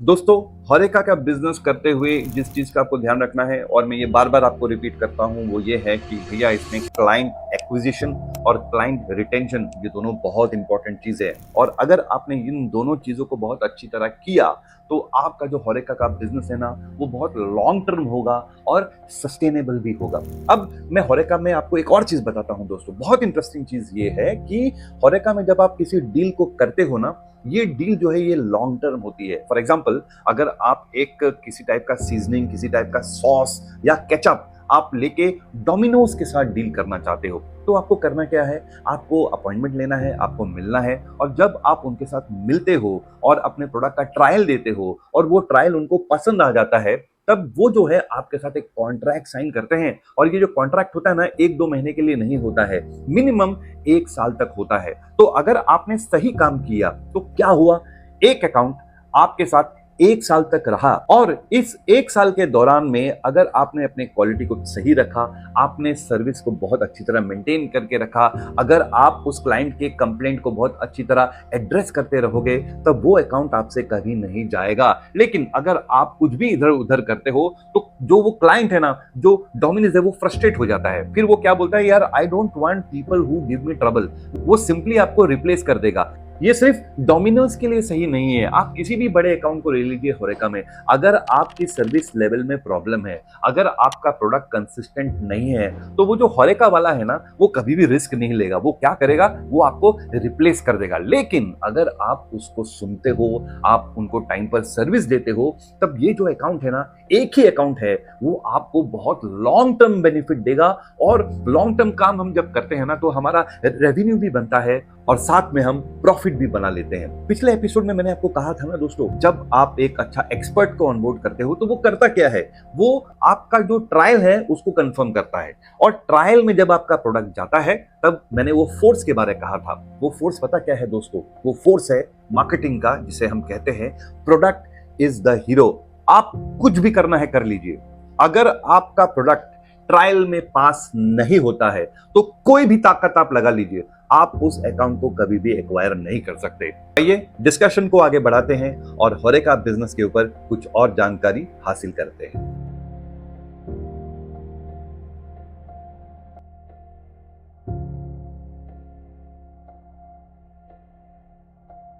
दोस्तों, हॉरेका का बिजनेस करते हुए जिस चीज का आपको ध्यान रखना है और मैं ये बार बार आपको रिपीट करता हूँ वो ये है कि भैया इसमें क्लाइंट एक्विजिशन और क्लाइंट रिटेंशन ये दोनों बहुत इंपॉर्टेंट चीजें हैं। और अगर आपने इन दोनों चीजों को बहुत अच्छी तरह किया तो आपका जो हॉरेका का बिजनेस है ना वो बहुत लॉन्ग टर्म होगा और सस्टेनेबल भी होगा। अब मैं हॉरेका में आपको एक और चीज बताता हूँ दोस्तों, बहुत इंटरेस्टिंग चीज ये है कि हॉरेका में जब आप किसी डील को करते हो ना, ये डील जो है ये लॉन्ग टर्म होती है। फॉर एग्जाम्पल, अगर आप एक किसी टाइप का सीजनिंग, किसी टाइप का सॉस या केचप आप लेके डोमिनोज के साथ डील करना चाहते हो तो आपको करना क्या है, आपको अपॉइंटमेंट लेना है, आपको मिलना है। और जब आप उनके साथ मिलते हो और अपने प्रोडक्ट का ट्रायल देते हो और वो ट्रायल उनको पसंद आ जाता है, तब वो जो है आपके साथ एक कॉन्ट्रैक्ट साइन करते हैं। और ये जो कॉन्ट्रैक्ट होता है ना, 1-2 महीने के लिए नहीं होता है, मिनिमम 1 साल तक होता है। तो अगर आपने सही काम किया तो क्या हुआ, एक अकाउंट आपके साथ 1 साल तक रहा और इस 1 साल के दौरान में अगर आपने अपने क्वालिटी को सही रखा, आपने सर्विस को बहुत अच्छी तरह मेंटेन करके रखा, अगर आप उस क्लाइंट के कंप्लेंट को बहुत अच्छी तरह एड्रेस करते रहोगे, तब वो अकाउंट आपसे कभी नहीं जाएगा। लेकिन अगर आप कुछ भी इधर उधर करते हो तो जो वो क्लाइंट है ना, जो डोमिनोज है, वो फ्रस्ट्रेट हो जाता है। फिर वो क्या बोलता है, यार I don't want people who give me trouble. वो सिंपली आपको रिप्लेस कर देगा। ये सिर्फ डोमिनोज के लिए सही नहीं है, आप किसी भी बड़े अकाउंट को ले लीजिए हॉरेका में, अगर आपकी सर्विस लेवल में प्रॉब्लम है, अगर आपका प्रोडक्ट कंसिस्टेंट नहीं है, तो वो जो हॉरेका वाला है ना, वो कभी भी रिस्क नहीं लेगा। वो क्या करेगा, वो आपको रिप्लेस कर देगा। लेकिन अगर आप उसको सुनते हो, आप उनको टाइम पर सर्विस देते हो, तब ये जो अकाउंट है ना, एक ही अकाउंट है, वो आपको बहुत लॉन्ग टर्म बेनिफिट देगा। और लॉन्ग टर्म काम हम जब करते हैं ना, तो हमारा रेवेन्यू भी बनता है और साथ में हम प्रॉफिट भी बना लेते हैं। पिछले एपिसोड में मैंने आपको कहा था ना दोस्तों, जब आप एक अच्छा एक्सपर्ट को ऑनबोर्ड करते हो तो वो करता क्या है, वो आपका जो ट्रायल है उसको कंफर्म करता है। और ट्रायल में जब आपका प्रोडक्ट जाता है, तब मैंने वो फोर्स के बारे में कहा था। वो फोर्स पता क्या है दोस्तों, वो फोर्स है मार्केटिंग का, जिसे हम कहते हैं प्रोडक्ट इज द हीरो। आप कुछ भी करना है कर लीजिए, अगर आपका प्रोडक्ट ट्रायल में पास नहीं होता है तो कोई भी ताकत आप लगा लीजिए, आप उस अकाउंट को कभी भी एक्वायर नहीं कर सकते। आइए डिस्कशन को आगे बढ़ाते हैं और हॉरेका बिजनेस के ऊपर कुछ और जानकारी हासिल करते हैं।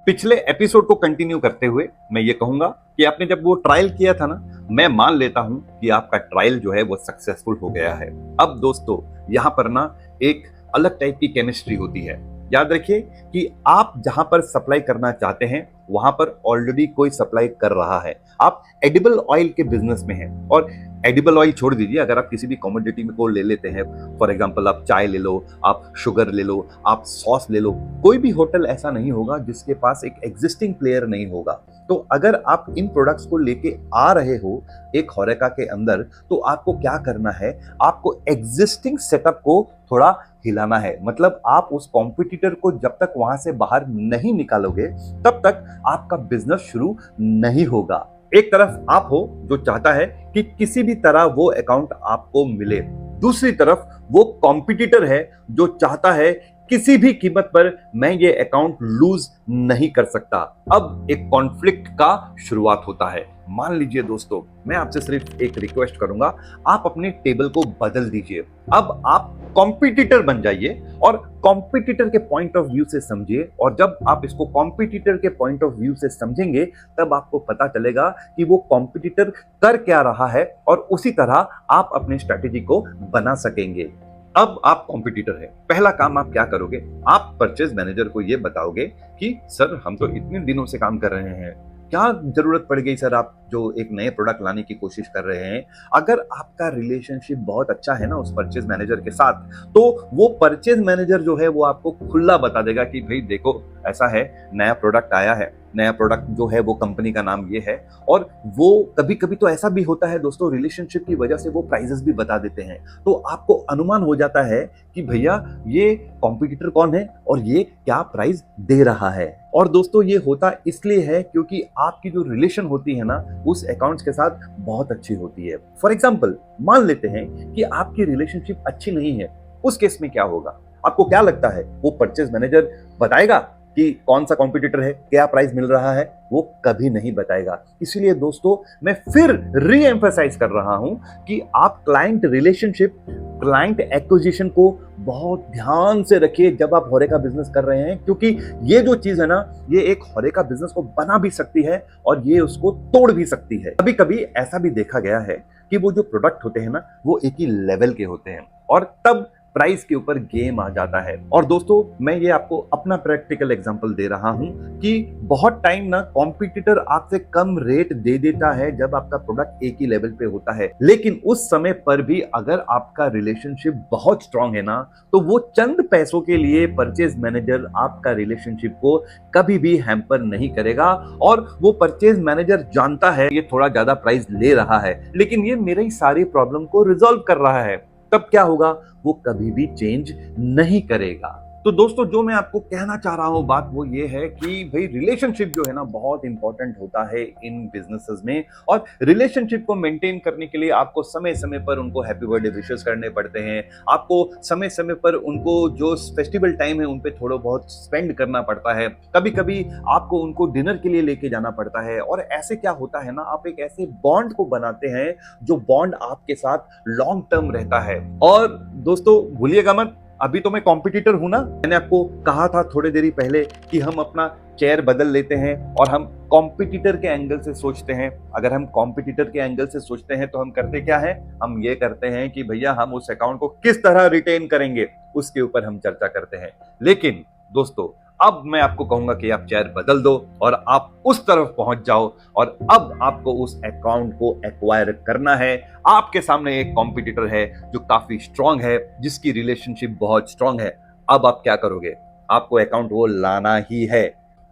पिछले एपिसोड को कंटिन्यू करते हुए मैं ये कहूंगा कि आपने जब वो ट्रायल किया था ना, मैं मान लेता हूं कि आपका ट्रायल जो है वो सक्सेसफुल हो गया है। अब दोस्तों, यहां पर ना एक अलग टाइप की केमिस्ट्री होती है। याद रखिए कि आप जहां पर सप्लाई करना चाहते हैं वहां पर ऑलरेडी कोई सप्लाई कर रहा है। आप एडिबल ऑयल के बिजनेस में हैं, और एडिबल ऑयल छोड़ दीजिए, अगर आप किसी भी कमोडिटी में को ले लेते हैं, फॉर एग्जांपल आप चाय ले लो, आप शुगर ले लो, आप सॉस ले लो, कोई भी होटल ऐसा नहीं होगा जिसके पास एक एग्जिस्टिंग प्लेयर नहीं होगा। तो अगर आप इन प्रोडक्ट्स को लेके आ रहे हो एक हॉरेका के अंदर, तो आपको क्या करना है, आपको एग्जिस्टिंग सेटअप को थोड़ा हिलाना है। मतलब आप उस कॉम्पिटिटर को जब तक वहां से बाहर नहीं निकालोगे, तब तक आपका बिजनेस शुरू नहीं होगा। एक तरफ आप हो जो चाहता है कि किसी भी तरह वो अकाउंट आपको मिले, दूसरी तरफ वो कॉम्पिटिटर है जो चाहता है किसी भी कीमत पर मैं ये अकाउंट लूज नहीं कर सकता। अब एक कॉन्फ्लिक्ट का शुरुआत होता है। मान लीजिए दोस्तों, मैं आपसे सिर्फ एक रिक्वेस्ट करूंगा, आप अपने टेबल को बदल दीजिए। अब आप कॉम्पिटिटर बन जाइए और कॉम्पिटिटर के पॉइंट ऑफ व्यू से समझिए। और जब आप इसको कॉम्पिटिटर के पॉइंट ऑफ व्यू से समझेंगे, तब आपको पता चलेगा कि वो कॉम्पिटिटर कर क्या रहा है और उसी तरह आप अपने स्ट्रेटेजी को बना सकेंगे। अब आप कॉम्पिटिटर है, पहला काम आप क्या करोगे, आप परचेज मैनेजर को ये बताओगे कि सर हम तो इतने दिनों से काम कर रहे हैं, क्या जरूरत पड़ गई सर आप जो एक नए प्रोडक्ट लाने की कोशिश कर रहे हैं। अगर आपका रिलेशनशिप बहुत अच्छा है ना उस परचेज मैनेजर के साथ, तो वो परचेज मैनेजर जो है वो आपको खुला बता देगा कि भाई देखो, ऐसा है, नया प्रोडक्ट आया है, नया प्रोडक्ट जो है वो कंपनी का नाम ये है। और वो कभी कभी तो ऐसा भी होता है दोस्तों, रिलेशनशिप की वजह से वो प्राइजेस भी बता देते हैं, तो आपको अनुमान हो जाता है कि भैया ये कॉम्पिटिटर कौन है और ये क्या प्राइस दे रहा है। और दोस्तों, ये होता इसलिए है क्योंकि आपकी जो रिलेशन होती है ना उस अकाउंट्स के साथ बहुत अच्छी होती है। फॉर एग्जाम्पल, मान लेते हैं कि आपकी रिलेशनशिप अच्छी नहीं है, उस केस में क्या होगा, आपको क्या लगता है, वो परचेज मैनेजर बताएगा कि कौन सा कॉम्पिटिटर है, क्या प्राइस मिल रहा है, वो कभी नहीं बताएगा। इसीलिए दोस्तों मैं फिर री एम्फसाइज कर रहा हूं कि आप क्लाइंट रिलेशनशिप, क्लाइंट एक्विजिशन को बहुत ध्यान से रखिए जब आप होरेका बिजनेस कर रहे हैं, क्योंकि ये जो चीज है ना, ये एक होरेका बिजनेस को बना भी सकती है और ये उसको तोड़ भी सकती है। कभी कभी ऐसा भी देखा गया है कि वो जो प्रोडक्ट होते हैं ना, वो एक ही लेवल के होते हैं और तब प्राइस के ऊपर गेम आ जाता है। और दोस्तों मैं ये आपको अपना प्रैक्टिकल एग्जांपल दे रहा हूं कि बहुत टाइम ना कॉम्पिटिटर आपसे कम रेट दे देता है जब आपका प्रोडक्ट एक ही लेवल पे होता है, लेकिन उस समय पर भी अगर आपका रिलेशनशिप बहुत स्ट्रांग है ना, तो वो चंद पैसों के लिए परचेज मैनेजर आपका रिलेशनशिप को कभी भी हैम्पर नहीं करेगा। और वो परचेज मैनेजर जानता है ये थोड़ा ज्यादा प्राइस ले रहा है, लेकिन ये मेरी सारी प्रॉब्लम को रिजॉल्व कर रहा है, तब क्या होगा, वो कभी भी चेंज नहीं करेगा। तो दोस्तों जो मैं आपको कहना चाह रहा हूं बात वो ये है कि भाई रिलेशनशिप जो है ना बहुत इंपॉर्टेंट होता है इन बिजनेसेस में, और रिलेशनशिप को मेंटेन करने के लिए आपको समय समय पर उनको हैप्पी बर्थडे विशेस करने पड़ते हैं, आपको समय समय पर उनको जो फेस्टिवल टाइम है उन पे थोड़ा बहुत स्पेंड करना पड़ता है, कभी कभी आपको उनको डिनर के लिए लेके जाना पड़ता है। और ऐसे क्या होता है ना, आप एक ऐसे बॉन्ड को बनाते हैं जो बॉन्ड आपके साथ लॉन्ग टर्म रहता है। और दोस्तों भूलिएगा मत, अभी तो मैं कॉम्पिटिटर हूं ना, मैंने आपको कहा था थोड़ी देरी पहले कि हम अपना चेयर बदल लेते हैं और हम कॉम्पिटिटर के एंगल से सोचते हैं। अगर हम कॉम्पिटिटर के एंगल से सोचते हैं तो हम करते क्या है, हम ये करते हैं कि भैया हम उस अकाउंट को किस तरह रिटेन करेंगे उसके ऊपर हम चर्चा करते हैं। लेकिन दोस्तों अब मैं आपको कहूंगा कि आप चेयर बदल दो और आप उस तरफ पहुंच जाओ, और अब आपको उस अकाउंट को एक्वायर करना है। आपके सामने एक कॉम्पिटिटर है जो काफी स्ट्रांग है, जिसकी रिलेशनशिप बहुत स्ट्रांग है। अब आप क्या करोगे, आपको अकाउंट वो लाना ही है।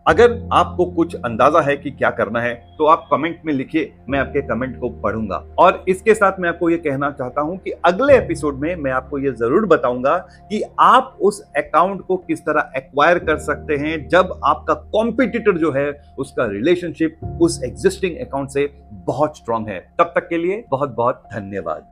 अगर आपको कुछ अंदाजा है कि क्या करना है तो आप कमेंट में लिखिए, मैं आपके कमेंट को पढ़ूंगा। और इसके साथ मैं आपको ये कहना चाहता हूं कि अगले एपिसोड में मैं आपको ये जरूर बताऊंगा कि आप उस अकाउंट को किस तरह एक्वायर कर सकते हैं जब आपका कॉम्पिटिटर जो है उसका रिलेशनशिप उस एग्जिस्टिंग अकाउंट से बहुत स्ट्रांग है। तब तक के लिए बहुत बहुत धन्यवाद।